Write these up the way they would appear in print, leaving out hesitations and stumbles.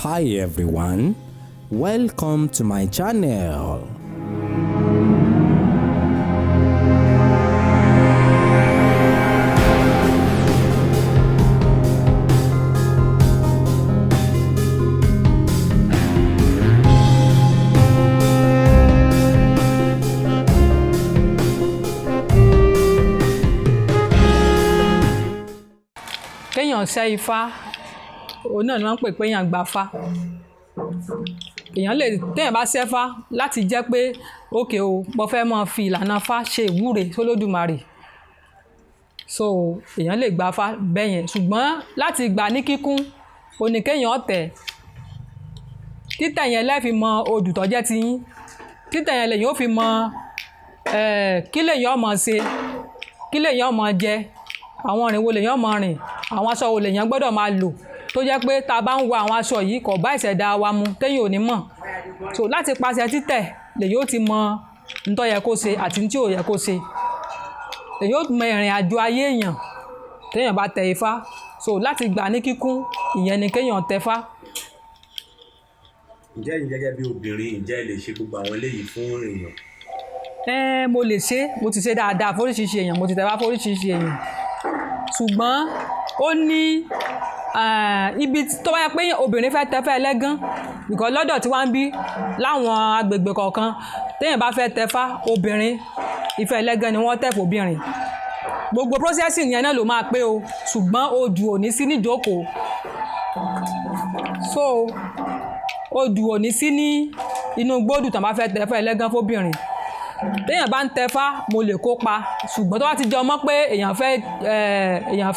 Hi everyone, welcome to my channel. Kéèyàn ṣẹ́ ifá òun náà ni wọ́n ń pè pé èèyàn gbafá. Téèyàn bá ṣẹ́fá láti jẹ́ pé ókè o mo fẹ́ máa fi ìlànà fá ṣe ìwúre sólódùmarè, so èèyàn lè gbafá bẹ́yẹn, ṣùgbọ́n láti gbà ní kíkún òní kéèyàn tẹ̀. Títẹ̀ yẹn lẹ́ẹ̀fi mọ odù tó jẹ́ tiyín, títẹ̀ yẹn lèyàn ó fi mọ kí lèyàn ó máa ṣe, kí lèyàn ó máa jẹ, àwọn ìrìn wo lèyàn ó máa rìn, àwọn aṣọ wo lèyàn gbọ́dọ̀ máa lò tó jẹ́ pé tá a bá ń wọ àwọn aṣọ yìí kò bá ìṣẹ̀dá wa mu téyàn ò ní mọ̀. So láti pàṣẹ títẹ̀ lèyàn ó ti mọ n tó yẹ kó ṣe àti n tí ò yẹ kó ṣe. Lèyàn ó mọ ìrìn àjò ayé èèyàn téèyàn bá tẹ ifá. So láti gbà ní kíkún ìyẹn ni kéèyàn tẹfá. Ǹjẹ́ ẹ̀yin gẹ́gẹ́ bí obìnrin ǹjẹ́ ẹ lè ṣe gbogbo àwọn eléyìí fún èèyàn? Mo lè ṣe, mo ti ṣe dáadáa fóríṣiríṣi èèyàn, mo ti tẹfá fóríṣiríṣi èèyàn. Ṣùgbọ́n ó ní ibi tó bá yẹ pé obìnrin fẹ́ tẹfá ẹlẹ́gán, because lọ́dọ̀ tí wọ́n ń bí láwọn agbègbè kọ̀ọ̀kan téèyàn bá fẹ́ tẹfá obìnrin, ifá ẹlẹ́gán ni wọ́n tẹ̀ fóbìnrin. Gbogbo processing yẹn náà ló máa pé o, ṣùgbọ́n odù ò ní sí níjókòó. So odù ò ní sí ní inú gbódù tán bá fẹ́ tẹfá ẹlẹ́gán fóbìnrin. Téèyàn bá ń tẹfá mo lè kópa, ṣùgbọ́n tó bá ti jọ mọ́ pé èèyàn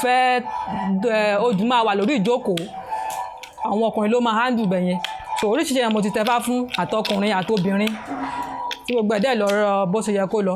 fẹ́ odù máa wà lórí ìjókòó, àwọn ọkùnrin ló máa handle bẹ̀yẹn. So oríṣiríṣi èèyàn mo ti tẹfá fún àtọkùnrin àtobìnrin tí gbogbo ẹ̀dẹ́ lọ́rọ̀ bó ṣe yẹ kó lọ.